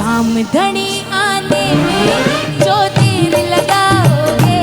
शाम धनी आने में जो देर लगाओगे,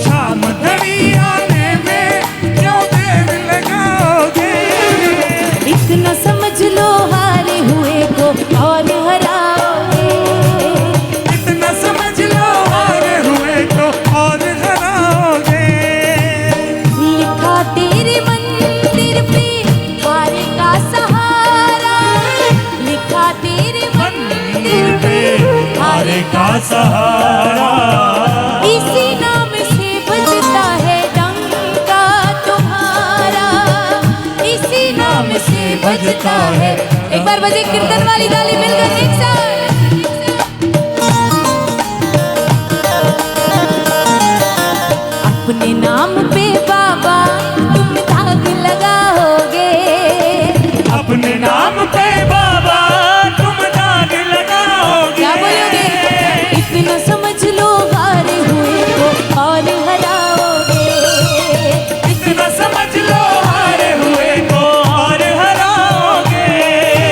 शाम धनी आने में जो देर लगाओगे, इतना समझ लो हारे हुए को और हराओगे, इतना समझ लो हारे हुए को और हराओगे। लिखा तेरे मंदिर पे हारे का सहारा, लिखा तेरे मंदिर पे हारे का सहारा, इसी नाम से बजता है डंका तुम्हारा, इसी नाम से बजता है। एक बार बजे कीर्तन वाली ताली मिलकर एक साथ। अपने नाम पे बाबा तुम दाग लगाओगे, अपने नाम पे बाबा तुम दाग लगाओगे। क्या बोलोगे? इतना समझ लो हारे हुए को और हराओगे, इतना समझ लो हारे हुए को और हराओगे।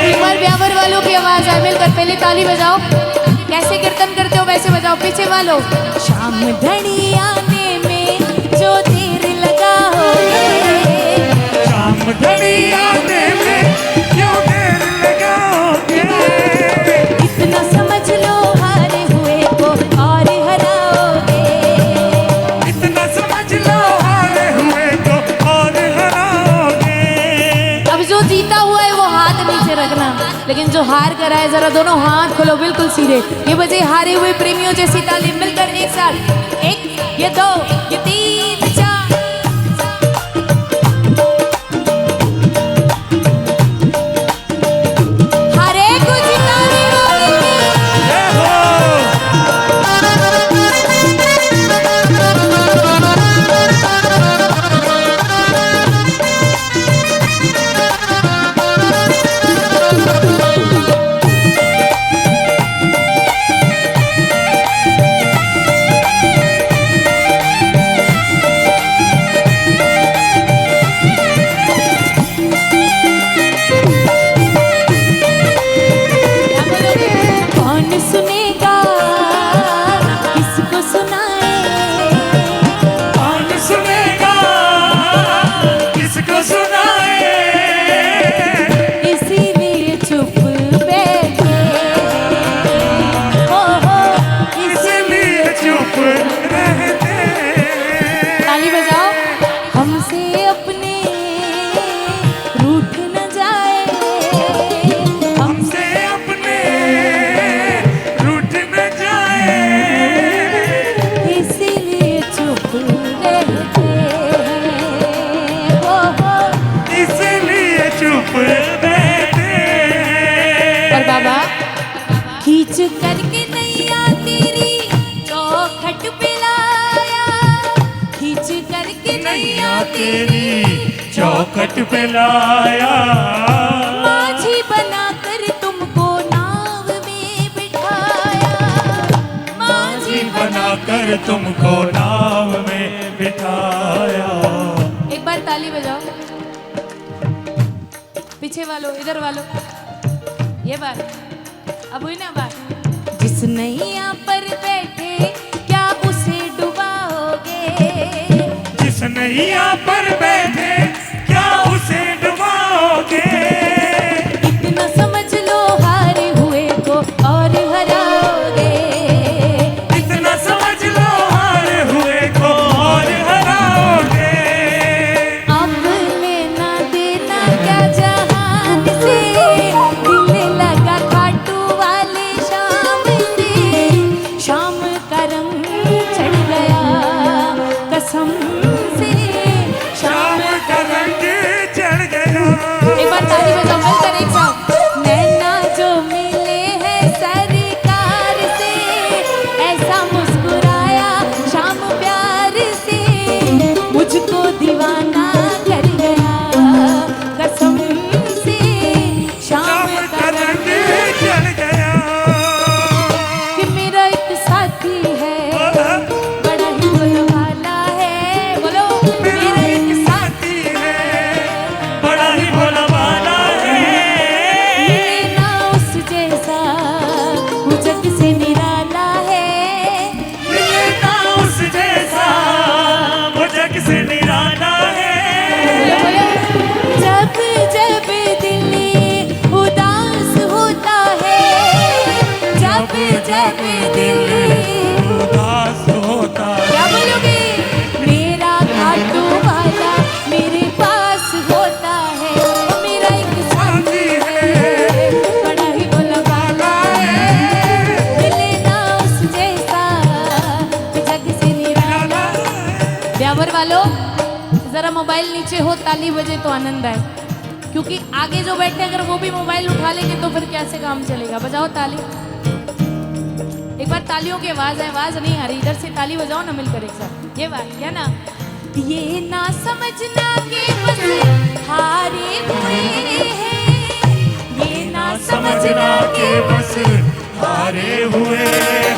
एक बार ब्यावर वालों की आवाज आए, मिलकर पहले ताली बजाओ। कैसे कीर्तन करते हो वैसे बजाओ पीछे वालों। शाम धनी आने में जो देर लगाओगे, शाम धनी आने में क्यों देर लगाओगे, इतना समझ लो हारे हुए को और हराओगे, इतना समझ लो हारे हुए को और हराओगे। अब जो जीता हुआ है वो हाथ नीचे रखना, लेकिन जो हार करा है जरा दोनों हाथ खोलो बिल्कुल सीधे। ये बजे हारे हुए प्रेमियों जैसी ताली मिलकर एक साथ। एक, ये दो, ये तीन, चार। हारे को जिताने वाले जय हो। कौन सुनेगा किसको सुनाए, कौन सुनेगा किसको सुनाए, इसीलिए चुप बैठे हो, इसलिए चुप रहते। ताली बजाओ। हमसे अपने रूठ न जाए, हमसे अपने रूठ न जाए, इसीलिए चुप रहते हो, इसलिए चुप बैठे। और बाबा खींच करके नैया तेरी चौखट पे लाया, खींच करके नैया तेरी चौखट पे लाया, माझी बनाकर तुमको नाव में बिठाया, माझी बनाकर तुमको नाव में बिठाया। एक बार ताली बजाओ पीछे वालों, इधर वालों। ये बात अब हुई ना बात। जिस नैया पर बैठे क्या उसे डुबाओगे, जिस नैया पर बैठे क्या उसे डुबाओगे, इतना समझ लो हारे हुए को और हराओगे, इतना समझ लो हारे हुए को और हराओगे। अब लेना देना क्या जहान से, दिल लगा खाटू वाले शाम से, शाम का रंग चढ़ गया कसम से, शाम में दिल उदास होता क्या बोलोगे? मेरा खाटू वाला मेरे पास होता है, वो मेरा एक साथी है, बड़ा ही भोला भाला है, मिले ना उस जैसा जग से निराला। ब्यावर वालों, जरा मोबाइल नीचे हो, ताली बजे तो आनंद आए, क्योंकि आगे जो बैठे अगर वो भी मोबाइल उठा लेंगे तो फिर कैसे काम चलेगा। बजाओ ताली, एक बार तालियों की आवाज है, आवाज नहीं आ रही, इधर से ताली बजाओ ना मिलकर एक साथ। ये बात क्या ना, ये ना समझना के बस हारे हुए हैं, ये ना समझना के बस हारे हुए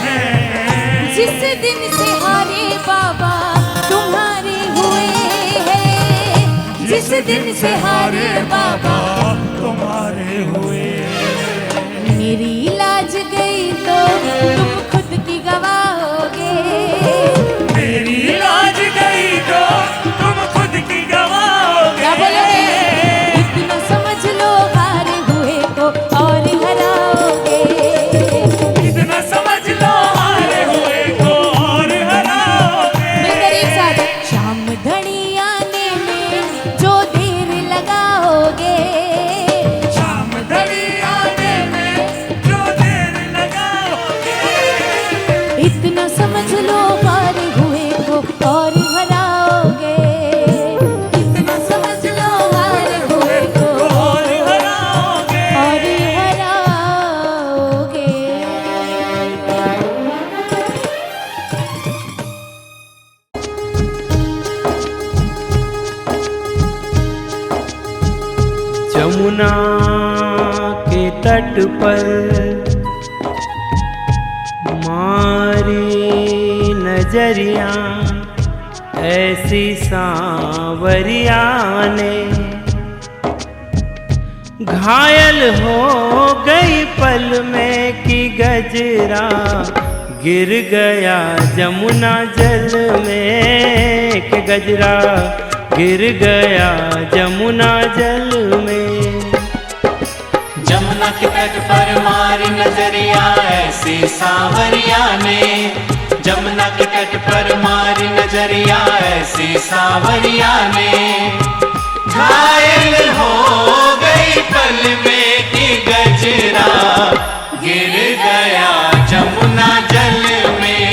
हैं। जिस दिन से हारे बाबा तुम्हारे हुए हैं, जिस दिन से हारे बाबा तुम्हारे हुए। मेरी लाज गई तो तुम खुद की गवाहोगे, मेरी लाज गई तो तुम खुद की गवाओगे। क्या बोलोगे? इतना समझ लो हारे हुए को और हराओगे, इतना समझ लो हारे हुए को और हराओगे। मिलकर एक साथ, शाम घड़ी आने में जो देर लगाओगे, शाम घड़ी आने में जो देर लगाओगे। इतना समझ लो हारे हुए को और हराओगे, इतना समझ लो हारे हुए को और हराओगे। और हराओगे। जमुना के तट पर मारी नजरिया ऐसी सांवरिया ने, घायल हो गई पल में कि गजरा गिर गया जमुना जल में, कि गजरा गिर गया जमुना जल में। जमुना के तट पर मारी नजरिया ऐसी सांवरिया ने, जमुना के तट पर मारी नजरिया ऐसी सांवरिया ने, घायल हो गई पल में कि गजरा गिर गया जमुना जल में,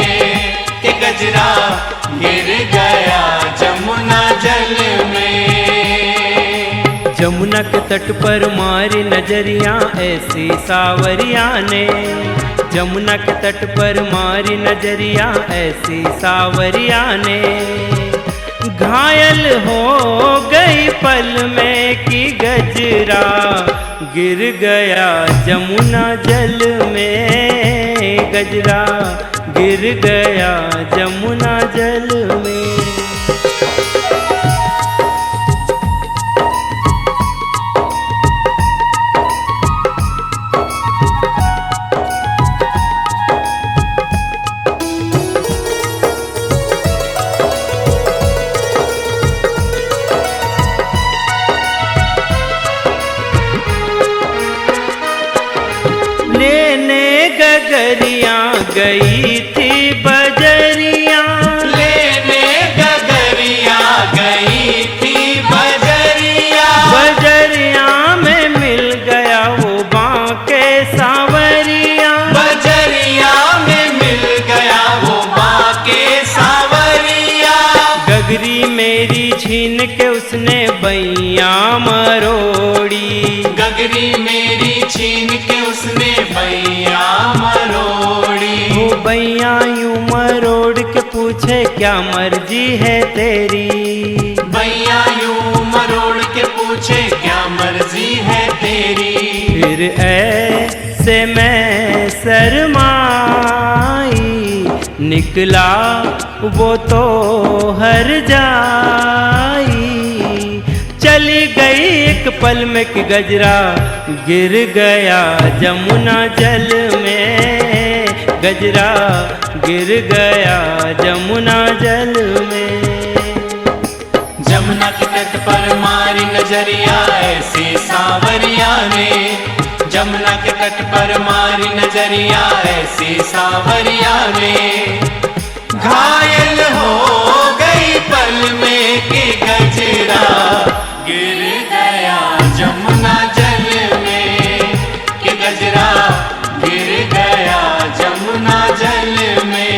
कि गजरा गिर गया जमुना जल में। जमुना के तट पर मारी नजरिया ऐसी सावरिया ने, जमुना के तट पर मारी नजरिया ऐसी सावरिया ने, घायल हो गई पल में कि गजरा गिर गया जमुना जल में, गजरा गिर गया जमुना जल में। गगरिया गई थी बजरिया, लेने गगरिया गई थी बजरिया, बजरिया में मिल गया वो बांके सावरिया, बजरिया में मिल गया वो बांके सावरिया। गगरी मेरी छीन के उसने बैया मरोड़ी, गगरी मेरी छीन के उसने बैया मरोड़ी, वो बैया यूं मरोड़ के पूछे क्या मर्जी है तेरी, बैया यूं मरोड़ के पूछे क्या मर्जी है तेरी। फिर ऐसे मैं शर्माई निकला वो तो हर जाई, चली गई एक पल में कि गजरा गिर गया जमुना जल में, गजरा गिर गया जमुना जल में। जमुना के तट पर मारी नजरिया ऐसी सांवरिया ने, जमुना के तट पर मारी नजरिया ऐसी सावरिया ने घायल हो गई पल में कि गजरा गिर गया जमुना जल में कि गजरा गिर गया जमुना जल में।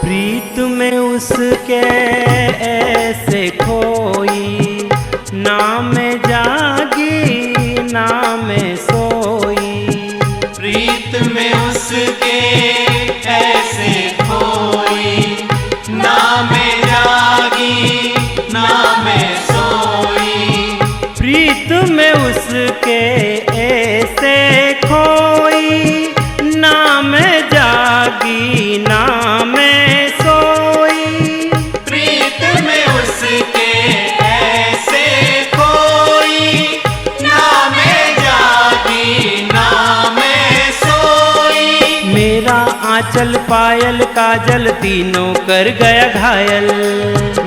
प्रीत में उसके ऐसे खोई, ना मैं जागी ना मैं सोई। प्रीत में उसके ऐसे खोई, ना मैं जागी ना मैं सोई। प्रीत में उसके ऐसे खोई, ना मैं जागी ना मैं सोई। प्रीत में उसके ऐसे खोई, ना मैं जागी ना मैं सोई। मेरा आंचल पायल काजल तीनों कर गया घायल।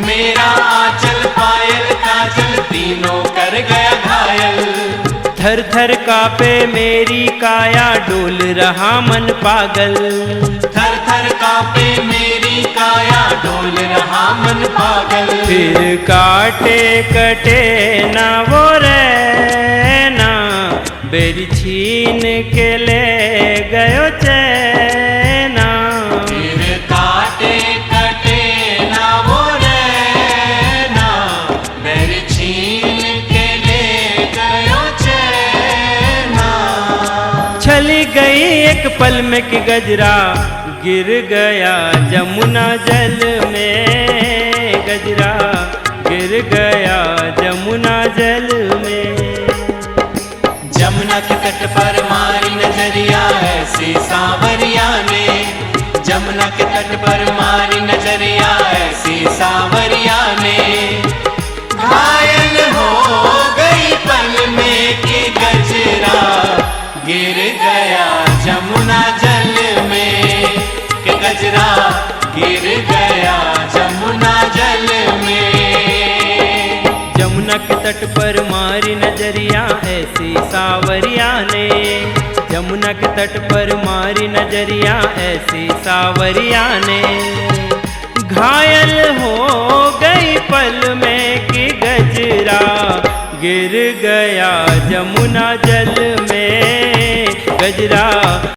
मेरा आंचल पायल काजल तीनों कर गया घायल। थर थर कापे मेरी काया डोल रहा मन पागल। थर थर कांपे मेरी काया डोल रहा मन पागल। फिर काटे कटे ना वो रहना, बेरी छीन के ले गयो चैना। फिर काटे कटे ना वो रहना, बैर छीन के ले गयो चैना। चली गई एक पल में कि गजरा गिर गया जमुना जल में। गजरा गिर गया जमुना जल में। जमुना के तट पर मारी नजरिया ऐसी सावरिया ने। जमुना के तट पर मारी नजरिया ऐसी सावरिया ने घायल हो गई पल में कि गजरा गिर गया जमुना जल में कि गजरा गिर गया जमुना जल में। जमुना के तट पर मारी नजरिया ऐसी सावरिया ने। जमुना के तट पर मारी नजरिया ऐसी सावरिया ने घायल हो गई पल में कि गजरा गिर गया जमुना जल में। गजरा